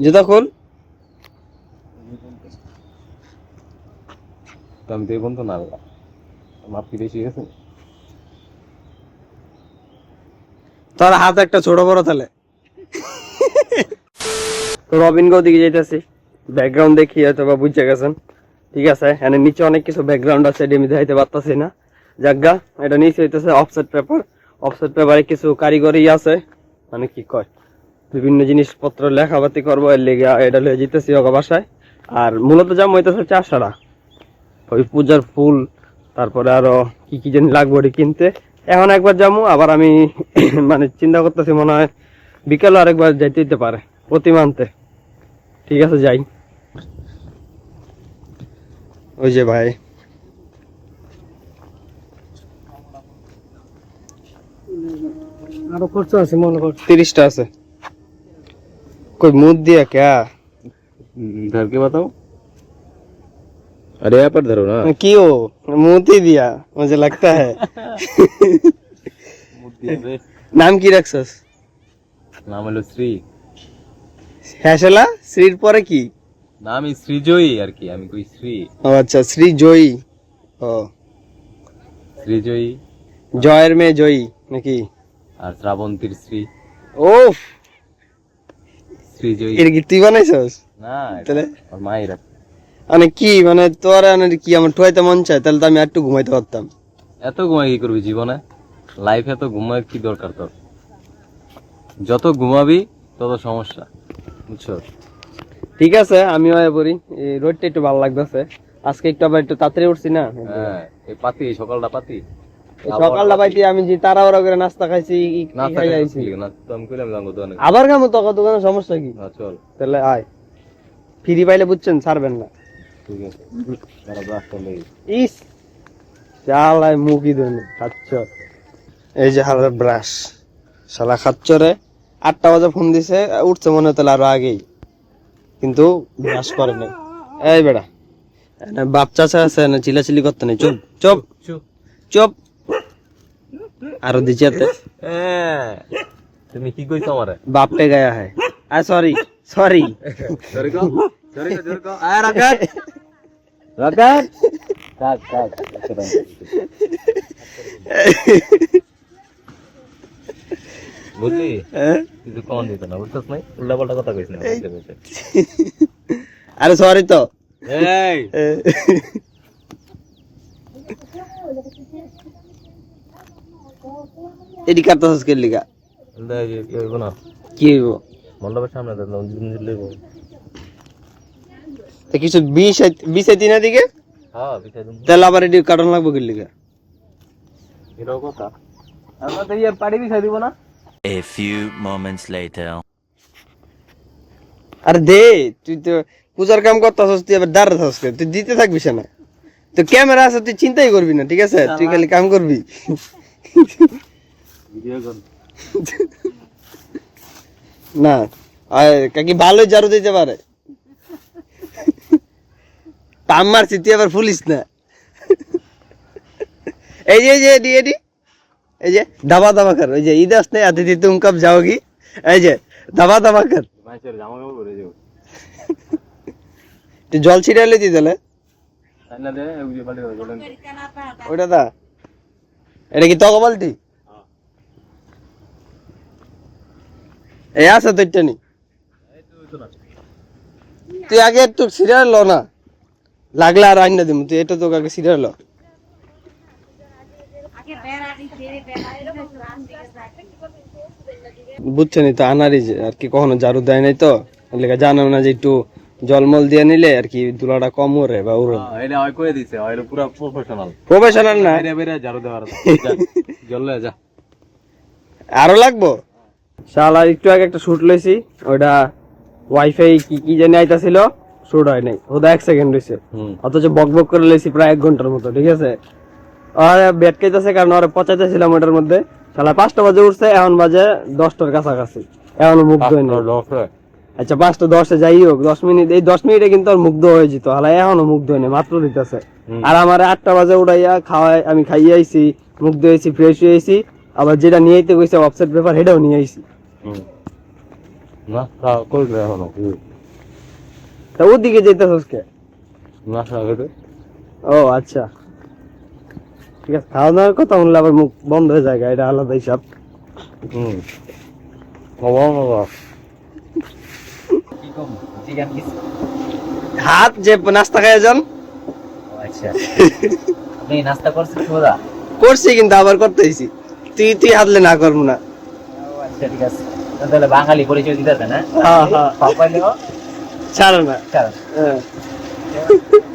জুতা খোল। আমি দেবন তো না মাপ কি বেশি গেছে। তোর হাত একটা ছোট বড় তাহলে। তো রবিন গো দিকে যাইতেছি, ব্যাকগ্রাউন্ড দেখি হয়তো বা বুঝে গেছেন। ঠিক আছে, এখানে নিচে অনেক কিছু ব্যাকগ্রাউন্ড আছে, এটা আমি দেখাইতে পারতাছি না। জায়গা এটা নিচে হইতেছে অফসেট পেপার। অফসেট পেপারে কিছু কারিগরি আছে, মানে কি কয় বিভিন্ন জিনিসপত্র লেখাপাতি করবো, এর লেগে এটা লয়ে যেতেছি ওগা বাসায়। আর মূলত যা হইতেছে চাষাড়া, ওই পূজার ফুল, তারপরে আরো কি কি জানি লাগবে ওটি কিনতে। এখন একবার যাবো, আবার আমি মানে চিন্তা করতেছি মনে হয় বিকেলে আরেকবার যাইতে দিতে পারে প্রতিমা আনতে। ঠিক আছে যাই। ওই যে ভাই আরো খরচ আছে মনে কর 30টা আছে। कोई मुंह दिया क्या? धर के बताओ। अरे यहाँ पर धरो ना। क्यों मोती दिया मुझे लगता है। नाम की रखसस? नाम হলো শ্রী। হ্যাশলা শ্রীর পরে কি নাম শ্রীজয়ী আর কি, আমি কই শ্রী। ও আচ্ছা শ্রীজয়ী। ও শ্রীজয়ী জয়ের মেয়ে জয়ী নাকি? আর শ্রাবন্তীর শ্রী। ওফ, শ্রীজয়ী। এর কি তুই বানাইছস? না তাহলে আর মায়েরা মানে কি, মানে তোর কি আমার ঠুয়াইতে মন চায়, তাহলে তো আমি একটু ঘুমাইতে পারতাম। এত ঘুমাই কি করবি জীবনে? লাইফে এত ঘুমায় কি দরকার তোর? যত ঘুমাবি তত সমস্যা, বুঝছো? ঠিক আছে আমিও আয়া পড়ি, এই রোডটা একটু ভালো লাগতেছে আজকে, একটু আবার একটু তাড়াতাড়ি উঠছি না। হ্যাঁ এই পাতি সকালটা পাতি সকালটা পাইতে আমি যে তাড়াহুড়া করে নাস্তা খাইছি, না খাই আইছি। না তো আমি কইলাম জানগো দোকানে। আবার কামো তো কত কোনো সমস্যা কি? চল তাহলে আয়, ফ্রি পাইলে বুঝছেন ছাড়বেন না। ঠিক আছে তারা ব্রাশ করলে। ইস শালায় মুখি ধরে খাচ্ছ। এই যে হালার ব্রাশ, শালা খাচ্ছ রে। 8টা বাজে ফোন দিছে, উঠছে মনে হয় তাহলে আরো আগেই, কিন্তু ব্রাশ করে নাই। এই বেড়া বাপ চাচা আছে না, চিলাচিলি করতে নেই। চুপ চুপ চুপ চুপ। আরো দিচ্ছে তুমি কি কইছো আমারে? বাপ पे गया है। Sorry sorry. জোরে কও জোরে কও আয় রাকাত রাকাত কাট কাট। বুঝলি তুই কোন দিত না, বুঝছস নাই? উল্টা পাল্টা কথা কইছ না। আরে সরি তো। এই এডি কাটতে হস কে লিগা? দে কি হইব না? কি হইব? মণ্ডপের সামনে দাও জিনিস লইব। তো কিছু 20 দিনের দিকে হ্যাঁ বিছাই দিন। তাহলে আবার এডি কাটন লাগবে কি লিগা? এটাও কথা। আমরা তো ইয়ে পাড়ি বিছাই দিব না। A few moments later. আরে দে, তুই তো পূজার কাম করতেছস, তুই আবার দাঁড়াতেছস কে? তুই দিতে থাকবি না তো, ক্যামেরা আছে তুই চিন্তাই করবি না, ঠিক আছে? তুই খালি কাম করবি। ভিডিও কর। না কাকি ভালো ঝাড়ু দিতে পারে। পাম মারছি তুই আবার ফুলিস না। এই যে এডি এডি, এই যে দাবা দাবা কর। ওই যে ঈদ আসনে আতিথি তুম কব যাওগি, এই যে দাবা দাবা কর। মাছের জামা কাপড় পরে যাও। তুই জল ছিটাইলে দি তাহলে তাই না দে ওই যে বাড়ি বলেন। ওইটা দা, এটা কি তক বালতি? এই আছে তো এটা নি। তুই আগে একটু সিরিয়াল ল না, লাগলে আর আইনা দিম। তুই এটা তো আগে সিরিয়াল ল। বুঝছেনি তো আনারই যে আর কি, কখনো ঝাড়ু দেয় নাই তো, লেগে জানো না যে একটু জলমল দিয়ে নিলে আর কি ধুলাটা কম ওরে বা উড়ে। এটা হয় কই দিছে, হয় পুরো প্রফেশনাল। প্রফেশনাল না, বাইরে বাইরে ঝাড়ু দেওয়ার জল লয়ে যা। আরো লাগবো। শালা একটু আগে একটা শুট লইছি, ওটা ওয়াইফাই কি কি জানি আইতাছিল, শুট হয় নাই, ওটা 1 সেকেন্ড হইছে। অথচ বক বক করে লইছি প্রায় 1 ঘন্টার মতো, ঠিক আছে? আর বেড খাইতেছে কারণ ওরা পচাইতেছিলাম ওটার মধ্যে। শালা 5টা বাজে উঠছে, এখন বাজে 10টার কাছাকাছি, এখনো মুগ্ধ হয়নি। আচ্ছা 5টা 10-এ যাই হোক, 10 মিনিট, এই 10 মিনিটে কিন্তু আর মুগ্ধ হয়ে যেত। হালা এখনো মুগ্ধ হয়নি, মাত্র দিতেছে। আর আমার 8টা বাজে উঠাইয়া খাওয়াই, আমি খাইয়ে আইছি, মুগ্ধ হয়েছি, ফ্রেশ হয়েছি। আবার যেটা নিয়ে আইতে কইছে অফসেট পেপার, সেটাও নিয়ে আইছি। না করবে এখনো। তা ওদিকে যেতেছস কে? মাসা আগে ও আচ্ছা, ঠিক আছে। খাওয়া দাওয়ার কথা বললে আবার মুখ বন্ধ হয়ে যায়, এটা আলাদা হিসাব। হাত যে নাস্তা খাইয়া যান। আচ্ছা আপনি নাস্তা করছেন সোদা? করছি কিন্তু আবার করতেছি, তুই হাতলে না করবো না। আচ্ছা ঠিক আছে, তাহলে বাঙালি পরিচয় দিতে না? হ্যাঁ হ্যাঁ, পাপাইলেও ছাড়ো না। কারণ হ্যাঁ।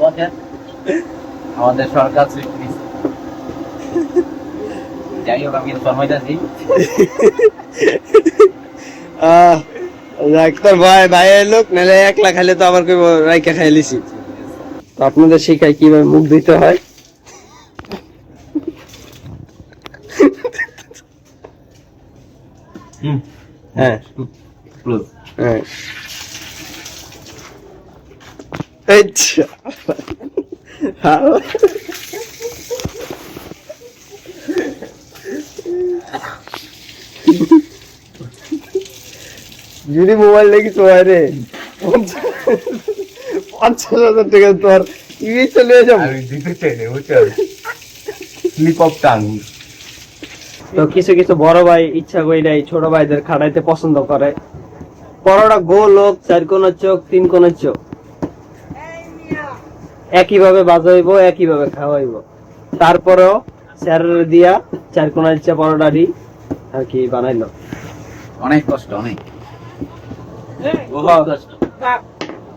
বলেন আমাদের সরকার সৃষ্টি দিচ্ছে। যাই হোক আমি সময়টাছি ডাক্তার ভাই ভাইয়ের লোক নাহলে একলা খাইলে তো আবার কইব রাইকা খাইলিছি। তো আপনাদের শিখাই কিভাবে মুখ ধুইতে হয়। হ্যাঁ ক্লোজ হ্যাঁ, আচ্ছা যদি মোবাইল দেখিস রে 50,000 টাকা তোর ইয়ে চলে যাবো। আমি দিতে চাই না বুঝছেন, স্লিপ অফ টাং। তো কিছু কিছু বড় ভাই ইচ্ছা কইরাই ছোট ভাইদের খাড়াইতে পছন্দ করে। পরোটা গোল হোক, 4 কোণের চোখ, 3 কোণের চোখ, একই ভাবে বাজাইব, একই ভাবে খাওয়াইব। তারপরেও স্যার দিয়া 4 কোণের চা পরোটাটি আর কি বানাইলো। অনেক কষ্ট, অনেক কষ্ট,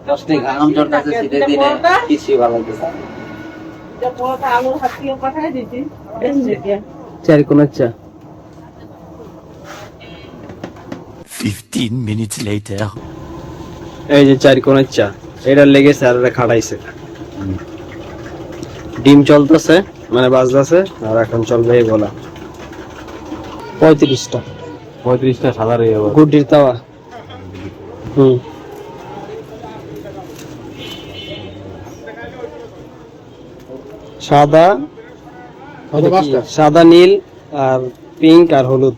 কষ্টে ঘাম ঝরতেছে শীতের দিনে, কিছুই ভালো লাগতেছে না। 4 কোণের চা। 15 minutes later. এই যে 4 কোণের চা, এটার লেগে স্যাররা খাড়াইছে। ডিম চলতেছে, মানে বাজতেছে, আর এখন চলবে এই বলা 35টা 35টা সাদা রয়ে যাবে। গুটির তাওয়া। সাদা, সাদা নীল আর পিঙ্ক আর হলুদ।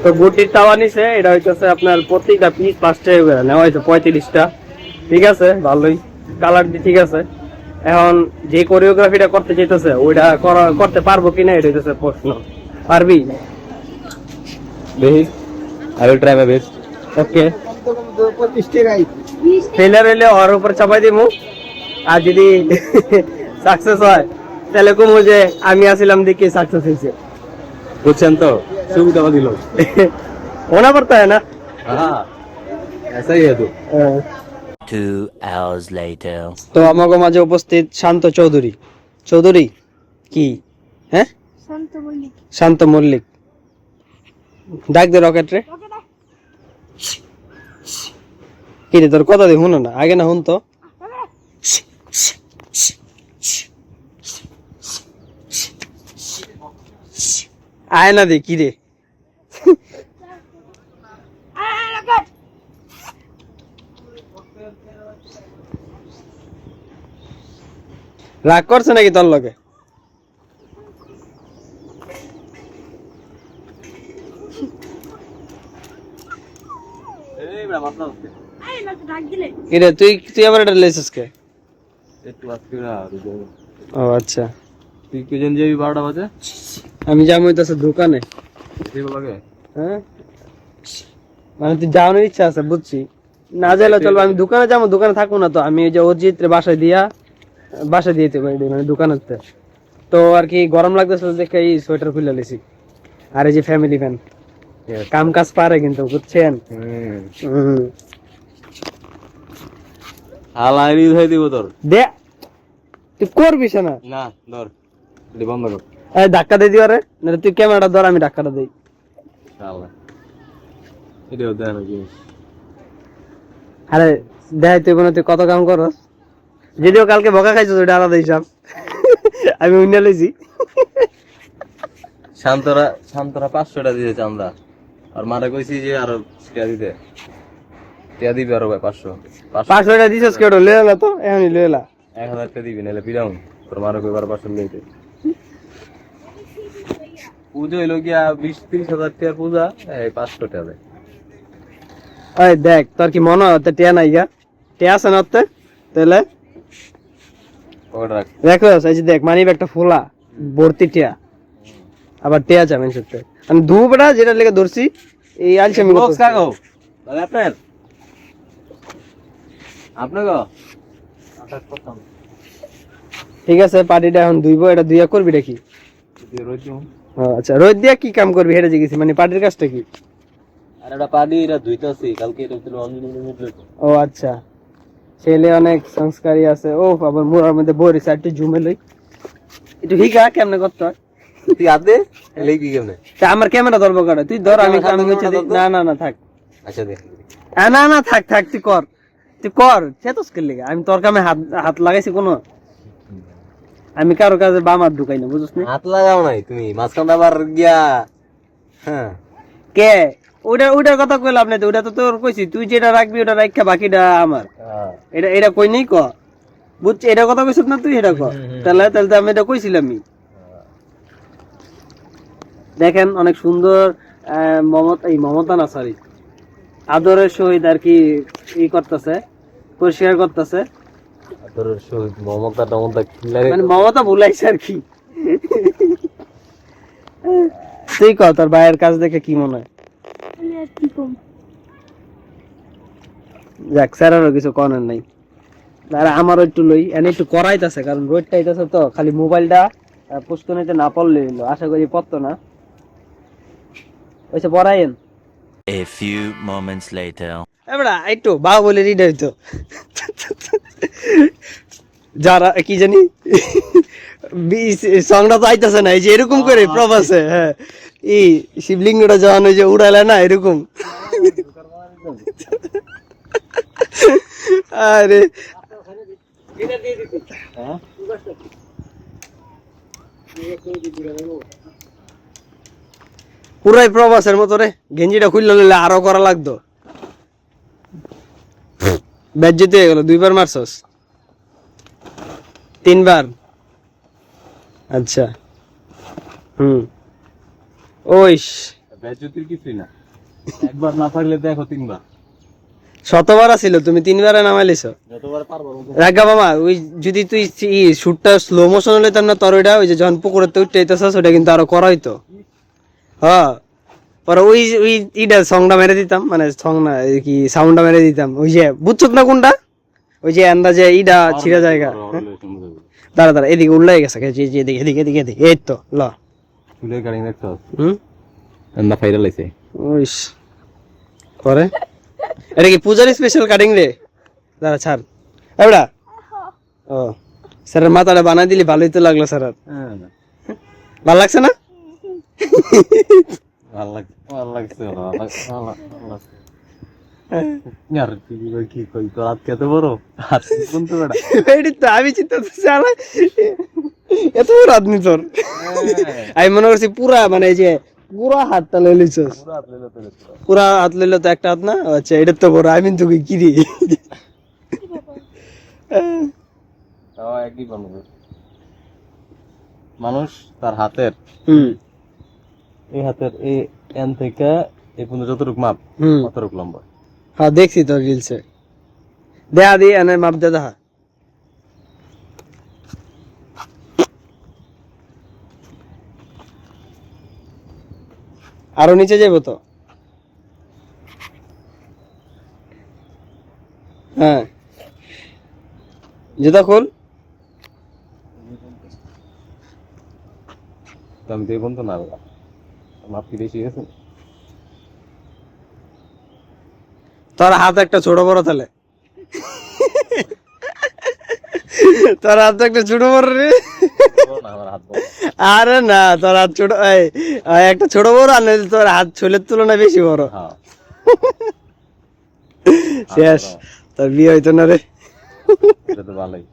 তো গুটির তাওয়া নিছে, এটা হইতেছে আপনার প্রতিটা পিস 5 টাকা করে নেওয়া হয়েছে 35টা। ঠিক আছে, ভালোই কালার ঠিক আছে। এখন যে কোরিওগ্রাফিটা করতে চাইতেছে ওইটা করতে পারবো কিনা এটা হইতেছে প্রশ্ন। পারবি? দেখি I will try my best. Okay, ফেলার হইলে ওর উপর চাপাই দিমু, আর যদি সাকসেস হয় তাহলে কমু যে আমি আসিলাম দেখে সাকসেস হয়েছে। বুঝছেন তো, সুবিধা দিল। होना पड़ता है ना। হ্যাঁ ऐसा ही है तो। 2 hours later. তো আমাগো মাঝে উপস্থিত শান্ত চৌধুরী। চৌধুরী কি? হ্যাঁ, শান্ত মল্লিক। ডাক দে রকেট রে। কি রে তোর কথা দিয়ে শুনো না, আগে না শুন তো। আয় না দে কি রে। রাগ করছে নাকি তোর লগে? এই বড় মাথা উঠছে। কিরে তুই তুই আবার এটা লেছিস কে? একটু আজকে না ও আচ্ছা, তুই কি জান যাবি 12টা বাজে? আমি যাবো হইতাছে দোকানে। ঠিক লাগে। হ্যাঁ, মানে তুই যাওয়ার ইচ্ছা আছে বুঝছি, না যাইলে চলবে। আমি দোকানে যাবো, দোকানে থাকবো না তো। আমি ওই যে অজিত রে বাসায় দিতে পারি, মানে দোকানেতে। তো আর কি গরম লাগতেছিল দেখে এই সোয়েটার খুলে লেছি। আর এই যে ফ্যামিলি ফ্যান, কাম কাজ পারে কিন্তু, বুঝছেন? হালাইনি ধরে দিব তোর। দে, তুই করবিস না। না ধর, দি বন্ধ কর। এই ধাক্কা দিয়ে দিও রে, না তুই ক্যামেরাটা ধর, আমি ধাক্কাটা দেই। শালা এটাও দেয় নাকি? আরে দেখ, তুই তুই কত কাম করস। যদিও কালকে বকা খাইছিস, ওইটা আলাদা হিসাব। আমি উইনা লইছি। শান্তরা 500টা দিয়েছে আমরা, আর মারা কইছি যে আরো টিয়া দিতে। টিয়া দিবে আরো ভাই 500 500 দিছিস কেডো লইলা তো, এখনই লইলা। 1000 টা দিবি নাহলে পিরাম তোর মারা কইবার 500 লইতে। পুজো হইলো গিয়া 20-30 হাজার টাকার পূজা, এই 500 টাকা দেয়। ওই দেখ তোর কি মনে হয় টিয়া নাই গা? টিয়া আছে না তোর? তাহলে ওটা রাখ। দেখো এই যে দেখ মানি ব্যাগটা ফোলা ভর্তি টিয়া, আবার টিয়া যাবেন সত্যি আমি ধুবড়া যেটা লেগে ধরছি এই আলছে আমি বক্স কাগো তাহলে আপনার আপনাকে ঠিক আছে পার্টিটা এখন ধুইবো, এটা ধুইয়া করবি নাকি? আচ্ছা রোদ দিয়া কি কাম করবি হেঁটে জিগেছি, মানে পার্টির কাজটা কি? আর এটা পানি এটা ধুইতাছি কালকে, এটা ছিল ও আচ্ছা, ছেলে অনেক সংস্কারী আছে। ও আবার মোড়ার মধ্যে বইরে একটু জুমে লই, একটু হিগা কেমনে করতে হয়। তুই আদে এলাই কি কেমনে? তা আমার ক্যামেরা ধরবো কাটা, তুই ধর আমি আমি হচ্ছে না না না থাক, আচ্ছা দে না না থাক থাক তুই কর, তুই কর সে তো স্কেল লেগে আমি তোর কামে হাত হাত লাগাইছি কোনো? আমি কারো কাজে বাম হাত ঢুকাই না বুঝছিস না? হাত লাগাও নাই তুমি মাঝখানটা আবার গিয়া। হ্যাঁ কে ওইটার কথা কইলাম না তো, ওটা তো তোর কইছি, তুই যেটা রাখবি ওটা রাখা, বাকিটা আমার। এটা এটা কই নাই ক, বুঝছি এটা কথা কইছিস না তুই, এটা ক। তাহলে তাহলে তো আমি এটা কইছিলামই। দেখেন অনেক সুন্দর মমতা না সরি আদরের সহিত আর কি ই করতেছে, পরিষ্কার করতেছে, তোর শহীদ মমতা টমতা কি লাগে? মানে মমতা ভুলাইছে আর কি। তুই ক তোর ভাইয়ের কাজ দেখে কি মনে হয়? যাক স্যারেরও কিছু করার নাই, আর আমারও একটু লই এনে একটু করাইতেছে, কারণ রোডটা আইতাছে তো, খালি মোবাইলটা পুস্তনিতে না পড়লে হইলো, আশা করি পড়তো না। ওইসে পড়াইন। A few moments later. এবড়া একটু বাবা বলে রিড হইতো যারা কি জানি সংটা তো আইতাছে না, এই যে এরকম করে প্রবাসে, হ্যাঁ এই শিবলিঙ্গটা যখন ওই যে উড়ালে না এরকম। আরে পুরাই প্রবাসের মতো রে, গেঞ্জিটা খুললে নিলে আরো করা লাগতো। ব্যাট জিতে হয়ে গেল, 2 বার মারছস? 3 বার? আচ্ছা ওইস বেজুতির কিছুই না, একবার না পারলে দেখো 3 বার। শতবার আছিল, তুমি 3 বারে নামাইলিছ। যতবার পারবো। রাগা মামা ওই যদি তুই শুটটা স্লো মোশন হইতাম না তোর, ওইটা ওই যে যখন পুকুরের তো উঠতেছস ওটা কিন্তু আরো করা হইতো। হ্যাঁ পরে ওই ওই ইটা সংটা মেরে দিতাম, মানে সং না কি সাউন্ডটা মেরে দিতাম, ওই যে বুঝছত না কোনটা, ওই যে আন্দাজে ইটা ছিঁড়া জায়গা। দাঁড়া দাঁড়া এদিকে উল্লাই গেছে, এদিকে এদিকে এদিকে এদিকে এই তো ল ফুলের গাড়ি দেখছো? হুম না ফাইরাল হইছে। ওইস পরে এটা কি পূজার স্পেশাল কাটিং রে? দাঁড়া ছাড় এবড়া। ও স্যারের মাথাটা বানাই দিলি ভালোই তো লাগলো স্যার। হ্যাঁ ভালো লাগছে না? ভালো লাগছে, ভালো লাগছে, ভালো লাগছে। यार কি কই তো হাত কত বড়, হাত কোনতে বড়? এডি তো আমি চিন্তা করছি আলা এত বড় আদমি তোর। আমি মনে করছি পুরা মানে এই যে পুরা হাতটা লই লইছস। পুরা হাত লইলো তো একটা হাত না? আচ্ছা এটা তো বড়, আমি তো কি রে। তাও একই মানুষ তার হাতের এই হাতের এই এন থেকে এই পর্যন্ত যতটুকু মাপ ততটুকু লম্বা। হ্যাঁ দেখছি তো রিলসে, দেখা দি এনে মাপ দে দেখা। আরো নিচে যাবো তো? হ্যাঁ জুতা খোল। আমি তো এই পর্যন্ত না মাপ কি বেশি গেছে? তোর হাত একটা ছোট বড় তাহলে, তোর হাত একটা ছোট বড় রে। আরে না তোর হাত ছোট, একটা ছোট বড়, আর নইলে তোর হাত ছোলের তুলনায় বেশি বড়। শেষ, তোর বিয়ে হইতো না রে। এটা তো ভালোই।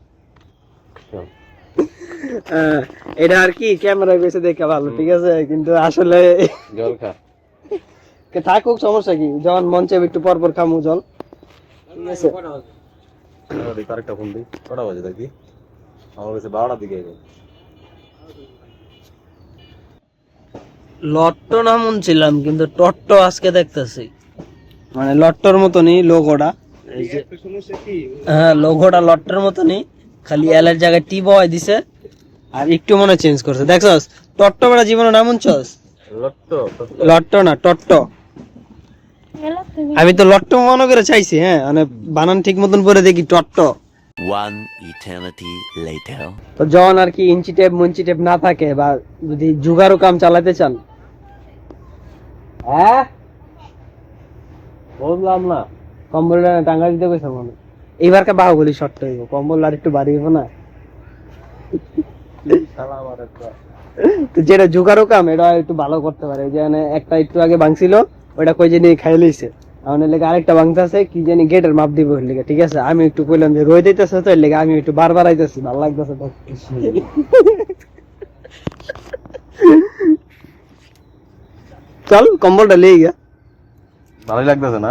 এটা আর কি ক্যামেরায় বেশি দেখে ভালো, ঠিক আছে, কিন্তু আসলে জল খা থাকুক, সমস্যা কি, যখন মন চাইবে একটু পর পর খামু জল, ঠিক আছে। আরেকটা ফোন দিই, কটা বাজে দেখি? আমার কাছে 12টার দিকে। লট্টো নাম ছিলাম কিন্তু টট্টো আজকে দেখতেছি। মানে লট্টর মতনই লোগোটা। হ্যাঁ লোগোটা লট্টোর মতনই, খালি এল এর জায়গায় টি বয় দিছে আর একটু মনে চেঞ্জ করছে, দেখছস? টট্টো বেড়া জীবনে নাম শুনছস? লট্টো না, টট্টো। আমি তো লট্টো মনে করে চাইছি, হ্যাঁ, মানে বানান ঠিক মতন করে দেখি টট্টো। One eternity later. তো যখন আর কি ইঞ্চি টেপ মুঞ্চি টেপ না থাকে বা যদি জুগারু কাম চালাতে চান, হ্যাঁ বললাম না কম্বলটা টাঙ্গা দিতে কইছে মনে। এইবারকে বাহুবলি শর্ট হইব, কম্বল আর একটু বাড়ি হইব না। তো যেটা জুগারু কাম এটা একটু ভালো করতে পারে, যে মানে একটা একটু আগে ভাঙছিল ওইটা কই জানি খাই লইছে, আমাদের লেগে আরেকটা ভাঙতে আছে কি জানি গেটের মাপ দিব ওর লেগে, ঠিক আছে? আমি একটু কইলাম যে রই দিতেছে তো এর লেগে আমি একটু বারবার আইতেছি, ভালো লাগতেছে তো। চল কম্বলটা লিয়ে গিয়া ভালোই লাগতেছে না?